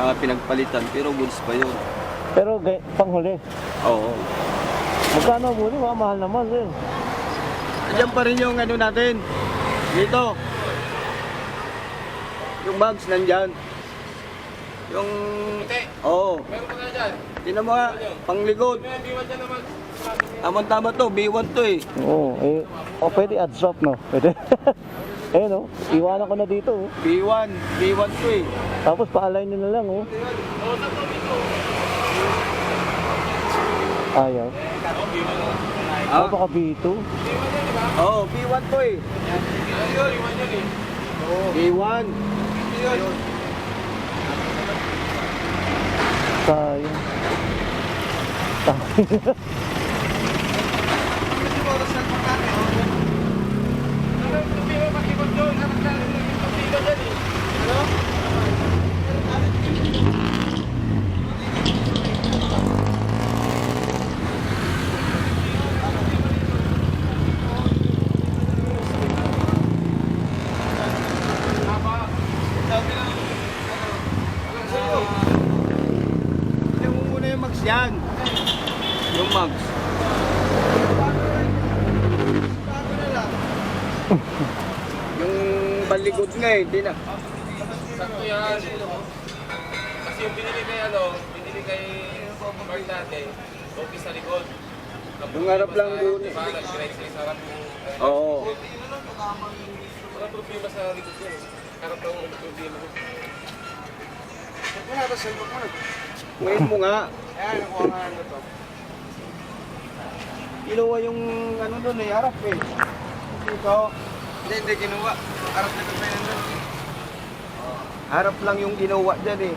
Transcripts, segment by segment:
mga pinagpalitan, pero goods pa yun. Pero panghuli. Oo. Magkano ang huli? Mahal naman sir. Andiyan pa rin yung ano natin. Dito. Yung bags nandyan. Yung... Oo. Meron pa na dyan. Tinan mo nga, panglikod. May B1 dyan naman. Tama to, B1 to eh. Oo, pwede add swap no? Pwede. Eh no, iwanan ko na dito oh. B1 to eh. Tapos pa-align nyo na lang oh. Ayaw. Ah? Baka B2. Oo, B1 to eh. B1. Sayang. Sayang. Tignan mo muna yung mags yan. Yung mags. Yung balikod nga eh, di na. Sakto yan. Kasi yung binili kay Mark natin, okay sa likod. Yung harap lang doon. Diba, nag-grade sa harap yung... Oo. Walang problema sa likod yun. Harap lang yung problema ko. Wala ba sa mo? Ngayon mo nga. Ayan, nakuha nga ano to. Ginawa yung ano doon eh, harap eh. Dito. Hindi ginawa. Harap na pa yun doon. Harap lang yung ginawa dyan eh.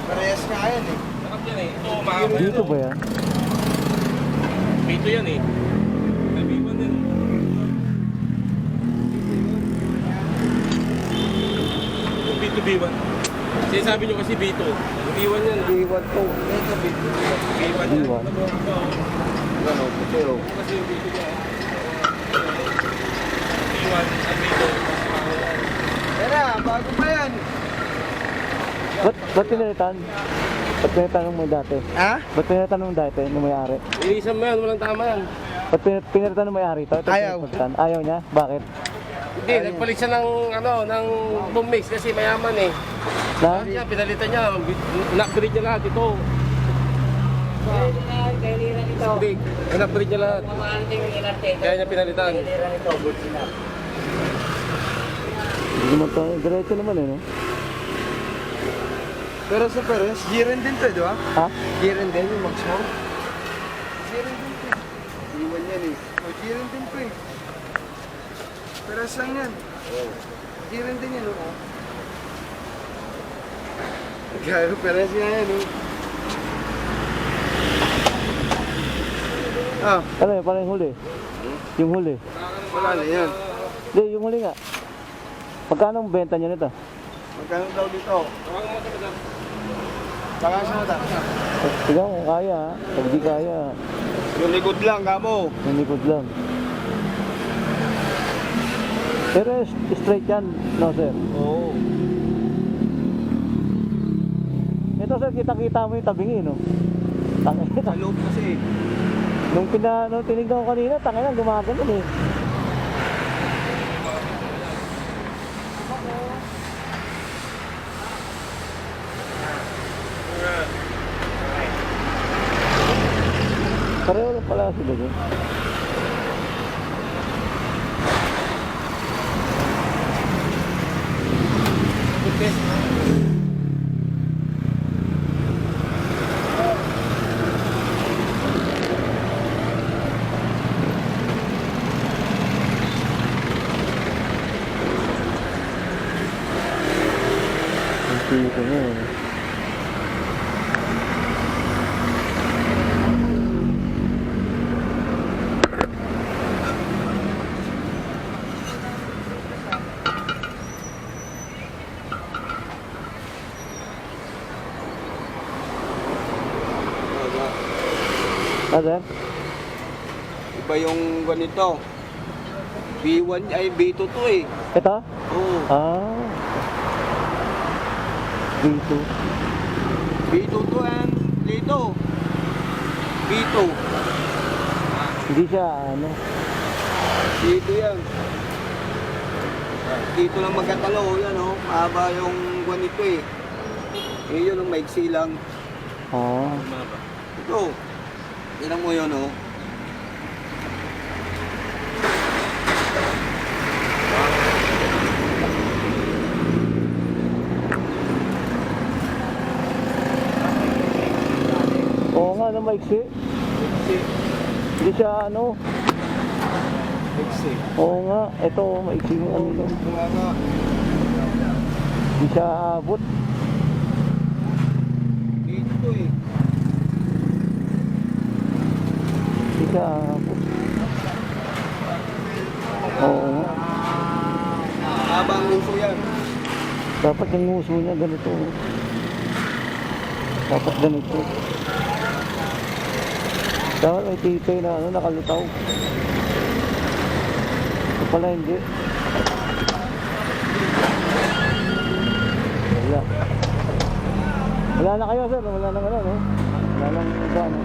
Parehas nga yan eh. Harap yan eh. Ito, mahaba yan. Dito ba yan? Dito yan eh. May B1 din. Yung B2 B1. Kasi sabi nyo kasi B2. Yung B1 yan. B1 to. Ito B2. B1 yan. B1. Ano, pero. Kasi yung B2 niya. B1 at B2. Yan na, bago pa yan. Ba't pinalitan? Ba't pinalitan nung may dati? Ha? Ba't pinalitan nung dati, nung may-ari? Ilisan mo yan, walang tama yan. Ba't pinalitan nung may-ari? Ito Ayaw. pinalitan. Ayaw niya? Bakit? Hindi, nagpalit siya ng ng boom mix kasi mayaman eh. Na? Kaya pinalitan niya, na-upgrade niya lahat ito. Hindi, na-upgrade niya lahat. Kaya niya pinalitan. Hindi naman tayo. Diretso naman eh, no? Pero sa Perez, G-Ren din to, di ba? Ha? G-Ren din yung mags mo. G-Ren din to. Iwan yan eh. O, G-Ren din to eh. Perez lang yan. G-Ren din yan, o. Garo, Perez nga yan, o. Ah, Ano yun? Parang yung huli? Yung huli? wala na yan. Hindi, yung huli nga. Magkano ang benta niya nito? Magkano daw dito? Saka sa mata. Tignan mo, kaya ha? Pag di kaya, Yung likod lang, kamo. yung likod lang. Pero straight yan, no sir? Oo. Ito sir, kita-kita mo yung tabingi, no? Tangina. Sa loob kasi. Nung tinignan ko kanina, tangina, gumagano eh. Pareho lang pala sila dyan. Ang tito niya eh. Sir? Iba yung ganito. B1 ay B2 to eh. Ito? Oo. Ah. Dito. B2 to and dito. B2. Hindi siya ano. Dito yan. Dito lang magkatalo, yan oh. Mahaba yung ganito eh. Eh yun ang maigsi lang. Ah. Ito. Tignan mo yun oh. Oo nga, no, maiksi. Hindi siya ano. Maigsi. Oo nga, ito maiksi yung ano. to. Nga. Hindi siya abot. Dito eh. Hindi siya abot. Oo nga. Habang uso yan. Dapat yung nguso niya ganito. Dapat ganito. Dapat may tipay na ano, nakalutaw. Ito pala hindi. Wala. Wala na kayo sir, wala na ano, no? Wala lang ano.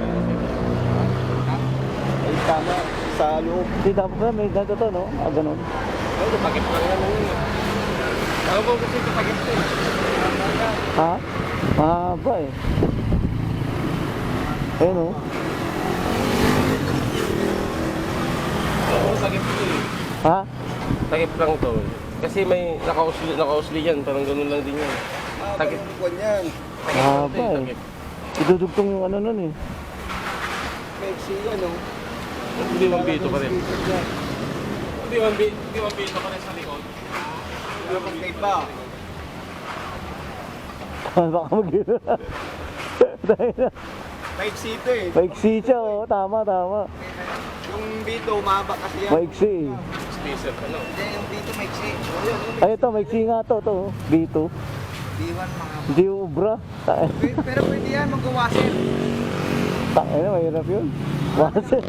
Ay tama. Sa loob. Hindi dapat pala may ganito to, no? Ah, ganun. Ay, napakit lang yan. Ako po kasi kapagit ito eh. Ha? Mahaba eh. Ayun, no? Ako sakit ito eh. Ha? Takip lang to. Kasi may nakausli yan. Parang ganun lang din yan. Takit Takip. ko yan. Mahaba eh. Takip. Idudugtong yung ano nun eh. Maigsi yan oh. Hindi man bito pa rin. Hindi man bito pa rin sa likod. Kapag pa. Baka mag-ina. Dahil na. Maigsi ito eh. Maiksi siya, oh. Tama, tama. Yung B2 mahaba kasi yan. Maiksi eh. Spacer ano. Hindi, yung B2 maigsi. Oh, yun, yung Ay, ito, maiksi nga to, to. B2. B1 mahaba. Hindi ubra. Pero pwede yan mag-washer. Tangina, mahirap yun. Wasit.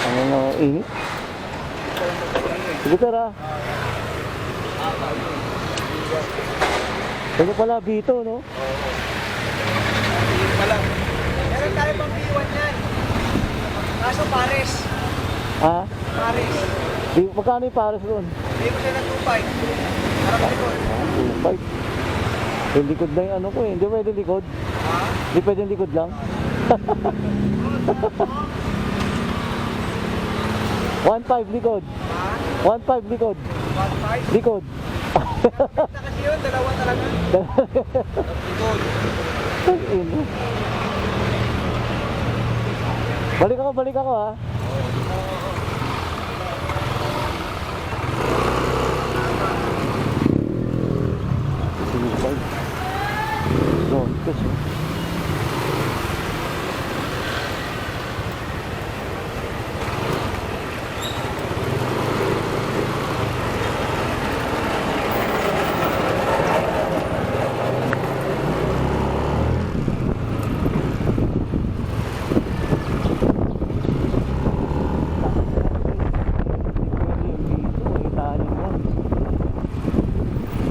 Ano na, init? Sige, tara. Ito pala, B2, no? Meron tayo pang B1 yan. Kaso Pares. Ha? Pares. Magkano yung pares doon? Hindi ko siya ng 2.5. Harap likod. 2.5. Yung likod na yung ano ko eh. Hindi pwede likod. Ha? Hindi pwede likod lang. 1.5 likod. Ha? 1.5 likod. 1.5? Likod. Na kasi yun, dalawa talaga. Likod. Ino. Balik ako ha. Doon, kasi.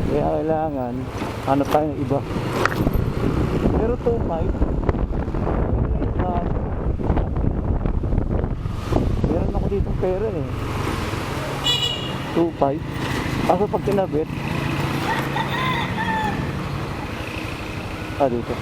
Kaya kailangan hanap tayo ng iba. Pero 2.5 meron ako dito pera eh. 2.5 kaso pag kinabit dito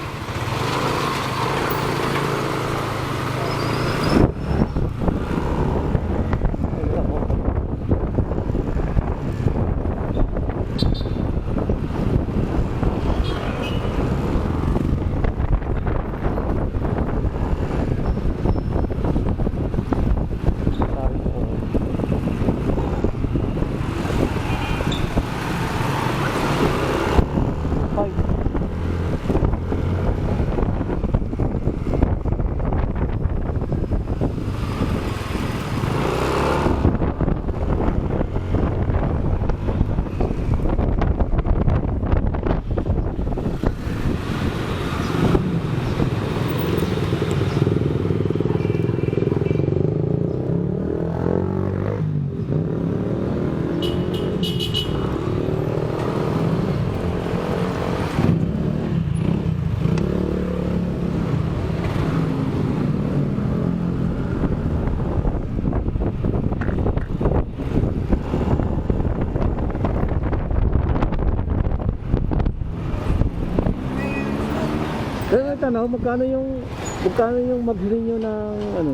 Pero may tanong, magkano yung magsili nyo ng ano,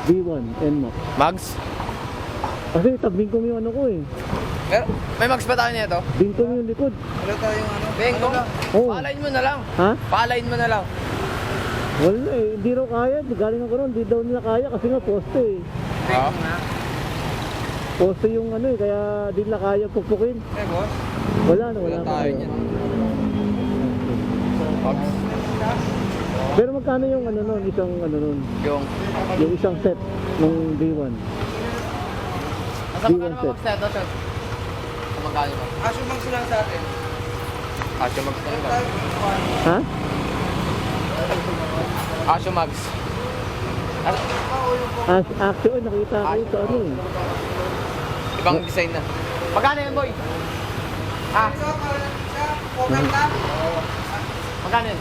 B1 NMAX? Mags? Kasi tagbingkong yung ano ko eh. Pero, may mags ba tayo nito? Bingkong yung likod. Wala tayong ano. Bengko? Oo. Paalain mo na lang. Ha? Paalain mo na lang. Wala eh, hindi raw kaya. Galing ako ron, hindi daw nila kaya kasi nga poste eh. Ha? Poste yung ano eh, kaya di nila kaya pukpukin. Eh, boss. Wala na, Wala wala tayo kaya. niyan. Mags? Pero magkano yung ano nun, isang ano nun, Yung yung isang set ng B1? Nasa magkano ba mags neto, sir? Sa magkano ba? Asumang sila sa atin. Asyo mags na yun ba? Ha? Asyo mags. Actually, nakita ko sa ano eh. Ibang design na. Magkano yan, boy? Ah, Ito, parang siya, program na. magkano yan?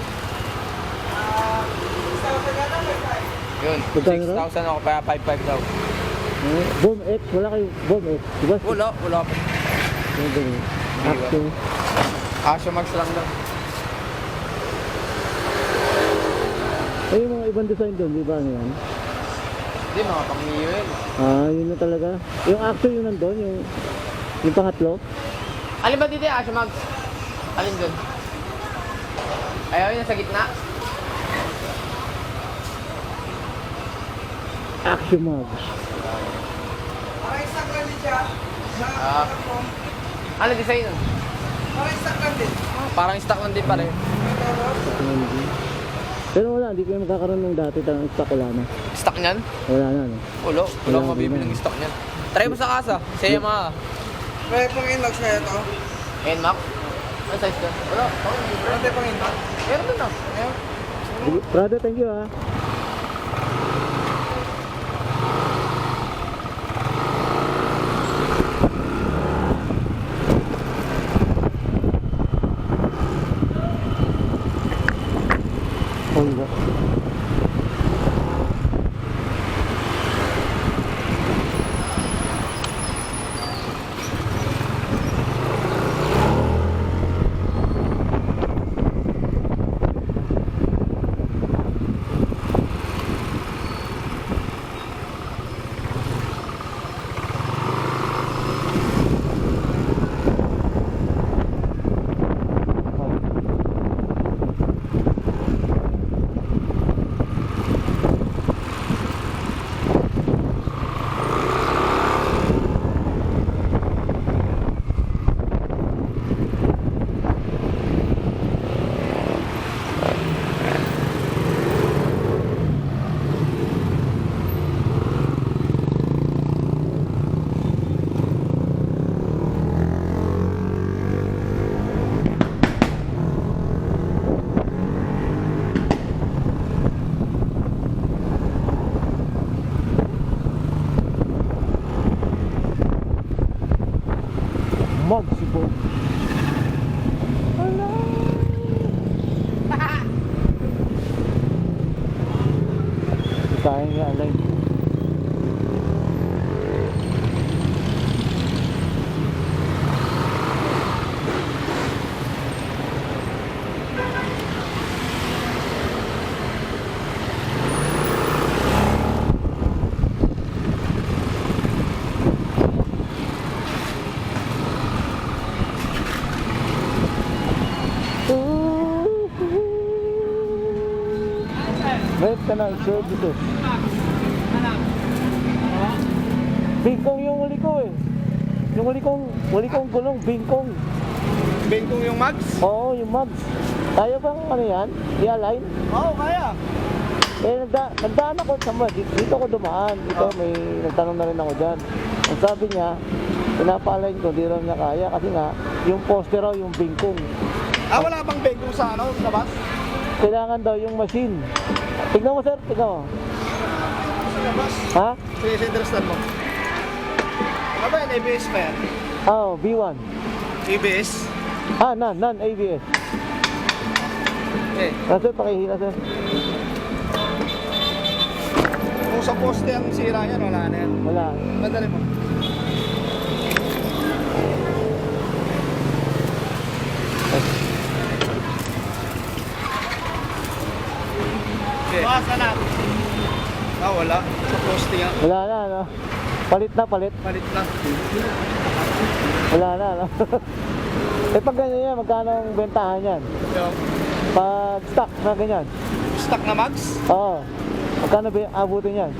6,000 gana, may tayo. Yun, Magkano raw? 6,000 ako, kaya 5,500 daw. Boom X, wala kayo Boom X. Diba? Wala pa. Yung ganun. Action. Asyo mags lang daw. Ay, yung mga ibang design doon, di ba ano yan? Hindi, mga pang-Mio yun. Ah, yun na talaga. Yung action yun nandun, yung pangatlo. Alin ba dito yung Asyo mags? Alin dun? Ayaw yun, sa gitna. Action Mags. Parang stock lang din siya. Ah. Ano design nun? Parang stock lang din. Parang stock lang din pala yun. Pero wala, hindi ko yung magkakaroon ng dati talagang stock, wala na. Stock niyan? Wala na, no? Wala Wala mabibili na. ng stock niyan. Try mo sa kasa, sa Yamaha. May pang inbox na ito. NMAX? Ano size ka? Wala. Ano tayo pang inbox? Meron dun ah. Ayun. Brother, thank you ah. Honda. Magsibo. Kaya nga alay. Wait ka na, sir, dito. Bingkong yung huli ko eh. Yung huli kong gulong, bingkong. Bengkong yung mags? Oo, yung mags. Kaya bang ano yan? I-align? Oo, kaya. Eh, nagdaan ako sa dito ako dumaan. Dito may nagtanong na rin ako dyan. Ang sabi niya, pinapa-align ko, di raw niya kaya kasi nga, yung poste raw yung bingkong. Wala bang bengkong sa ano, labas? Kailangan daw yung machine. Tignan mo sir, tignan mo. Sa labas? Ha? Sige, sinterestan mo. Ano ba yan? ABS pa yan? Oo, B1. ABS? Non-ABS. Okay. Sir, pakihila sir. Kung sa poste ang sira yan, wala na yan. Wala. Madali mo. Bukas anak. Wala. Sa poste nga. Wala na, ano? Palit na, palit. Palit na. Wala na, ano? Eh, pag ganyan yan, magkano ang bentahan yan? Pag stock na ganyan. Stock na mags? Oo. Magkano abutin yan?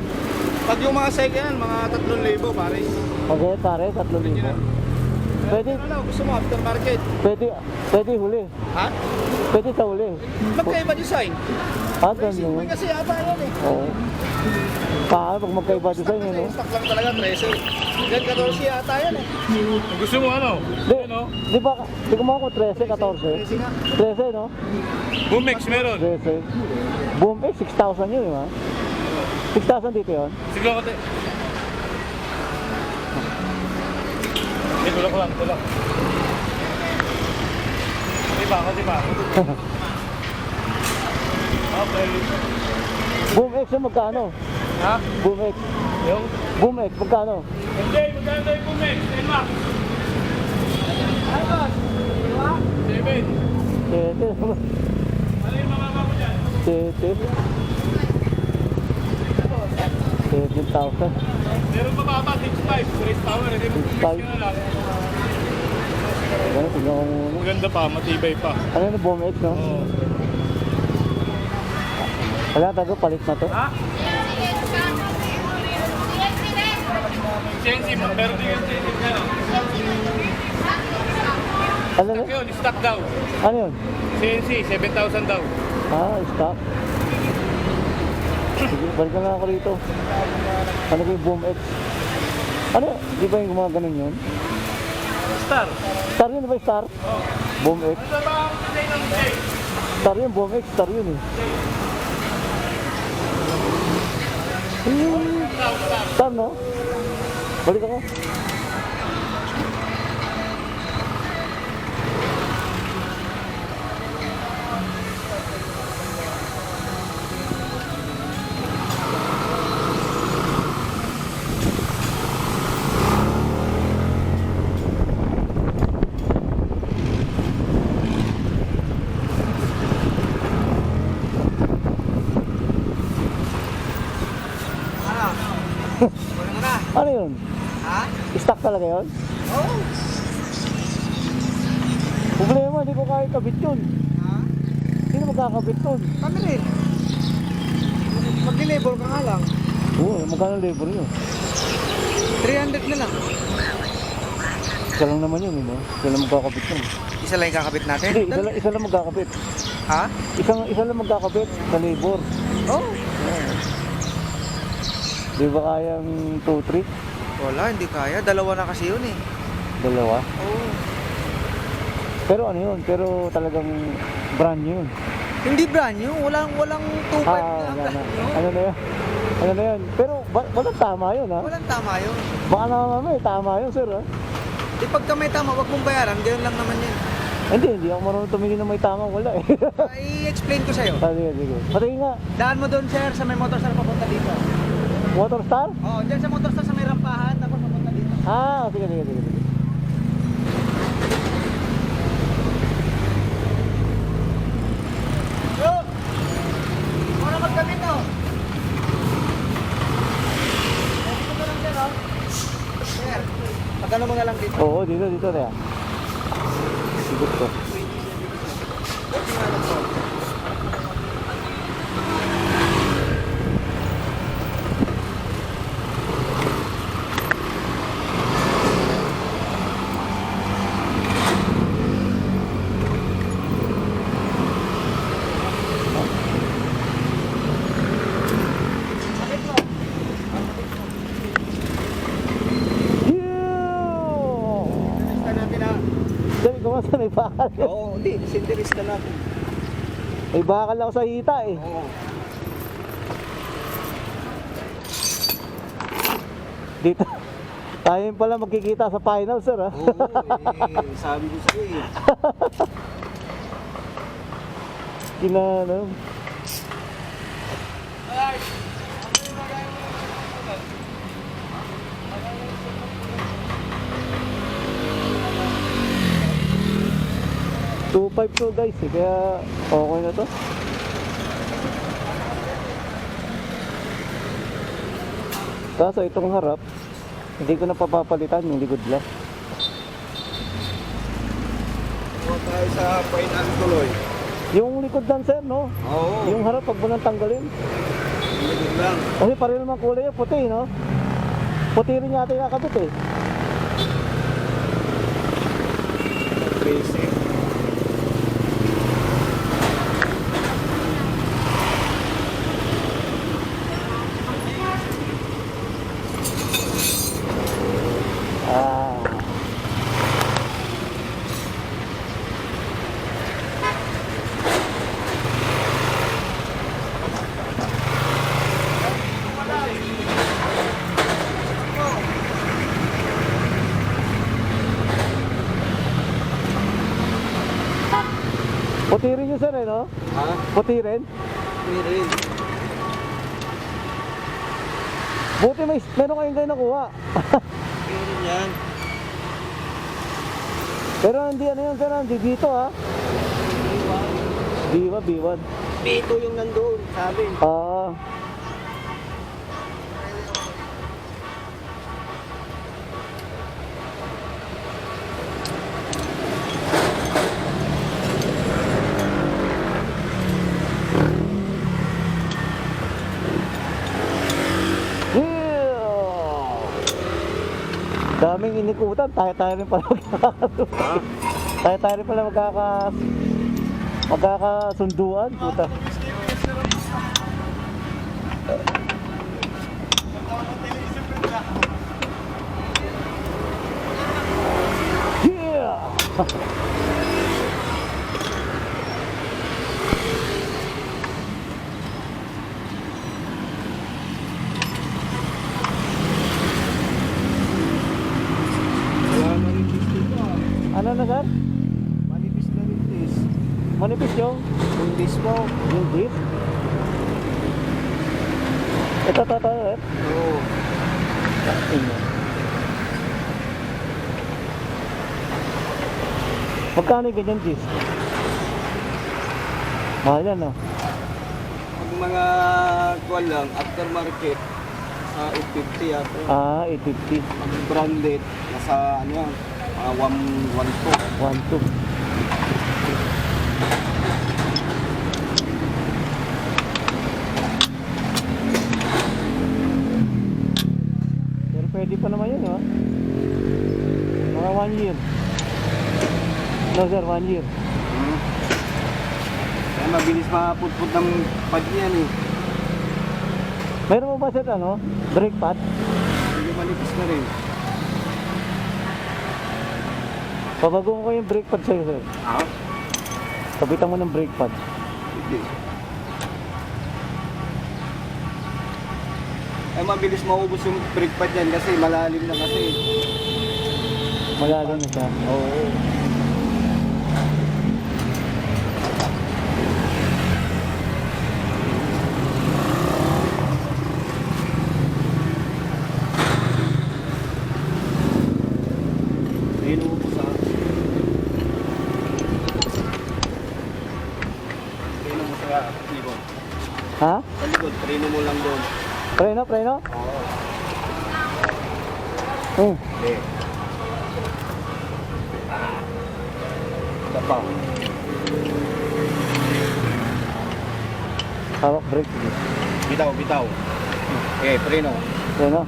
Pag yung mga second, mga 3,000 pares. Okay, pare, 3,000. Pwede, Ano, gusto mo aftermarket? pwede huli. Ha? Pwede sa huli. Magkaiba design. Ah, Racing ganun. kasi yata yan eh. Oo. Paano pag magkaiba design yun, no? Stock lang talaga 13. Yan 14 yata yan eh. Gusto mo ano? Di, Ano? di ba, di ko ako 13, 14? 13 nga. 13, no? Bumex meron. 13. Boom X, 6,000 yun, di ba? 6,000 dito yun? Sige ako te. Tulak lang, tulak. Di ba? Okay. Boom X yung magkano? Ha? Boom X. Yung? Boom X, magkano? Hindi, magkano yung Bumex? Max. Ano ba? 7. 7. Ano yung mababa ko dyan? 7,000. Meron mababa, 6.5. Race power, hindi mo Bumex 6.5. ka na lang. Ano, tignan ko muna. Maganda pa, matibay pa. Ano yung Boom X, no? Oo. Wala tayo, palit na to. Ha? CNC mo, pero di yung CNC ka lang. Ano Stock yun? yun, stock daw. Ano yun? CNC, 7,000 daw. Ah, stock. Sige, balikan lang ako rito. Ano ba yung Boom X? Ano? Di ba yung mga ganun yun? Star. Star yun, di ba yung Star? Oh. Boom X. Ano ba ang design ng design? Star yun, Boom X, Star yun eh. Star, no? Balik ako. Ano yun? Ha? Stock talaga yun? Oo. Problema, hindi ko kaya kabit yun. Ha? Sino magkakabit yun? Kami rin. Mag-label ka nga lang. Oo, magkano labor yun? 300 na lang. Isa lang naman yun, no? Isa lang magkakabit yun. Isa lang yung kakabit natin? Hindi, isa lang magkakabit. Ha? Isa lang magkakabit sa labor. Oo. Di ba kayang 2-3? Wala, hindi kaya. Dalawa na kasi yun eh. Dalawa? Oo. Pero ano yun? Pero talagang brand new yun. Hindi brand new. Walang 2.5 na Ano brand na. new. Ano na yun? Ano na yun? Pero walang tama yun, ha? Walang tama yun. Baka naman may tama yun, sir, ha? Di pagka may tama, wag mong bayaran. Ganyan lang naman yun. Hindi ako marunong tumingin ng may tama. Wala, eh. I-explain ko sa'yo. Sige. Patingin nga. Daan mo doon, sir, sa may motorstar papunta dito. Motor Star? Oo, dyan sa motorstar sa may rampahan, tapos papunta dito. Ah, sige. Yo! Muna magkabit, no? Dito mo lang, sir, oh. Sir, magkano mo na lang dito? Oo, dito na yan. Sigot ko. Sinterista natin, ha? Sabi ko mas may bakal. Oo, hindi. Sinterista natin. May bakal ako sa hita, eh. Oo. Dito. Tayo pala magkikita sa final, sir, ha? Oo, sabi ko sa'yo, eh. Kinano. $2.5 to, guys, eh. Kaya okay na to. Kaso itong harap, hindi ko na papapalitan yung likod lang. Kuha tayo sa final tuloy. Yung likod lang sir, no? Oo. Yung harap, pag mo nang tanggalin. Likod lang. Kasi pareho naman kulay yung puti, no? Puti rin yata yung kakabit eh. Basic. Ah. Puti rin yun sir eh, no? Ha? Puti rin. Rin. Buti meron kayong kayo nakuha. Meron yan. Pero hindi ano yun sir, hindi dito ha. B1. Dito yung nandoon, sabi. Ah. Daming inikutan, tayo rin pala tayo rin pala magkakasunduan, puta. Yeah! Wala na rin dito. Ano na sir? Manipis na rin this. Manipis Yung this mo. yung disc. Ito, eh. Oo. Magkano yung ganyan disc? Mahal yan, no? Ang mga kuwan lang, aftermarket, sa 850 at Ah, 850. ang branded, nasa ano yan, mga 112. 1, 2. Pero pwede pa naman yun, ha? Mga 1 year. No, sir, 1 year. Kaya mabilis maputput ng pad niyan eh. Meron mo ba, sir, ano? Brake pad? Hindi manipis na rin. Pabago ko yung brake pad sa'yo, sir. Ah? Kapitan mo ng brake pad. Hindi. Ay mabilis maubos yung brake pad yan kasi malalim na kasi. Malalim na siya. Oo. Ayun mo sa Preno mo sa likod. Ha? Sa likod, preno mo lang doon. Preno, preno? Oo. Hmm. Isa pa. Hawak brake. Bitaw, bitaw. Okay, preno. Preno.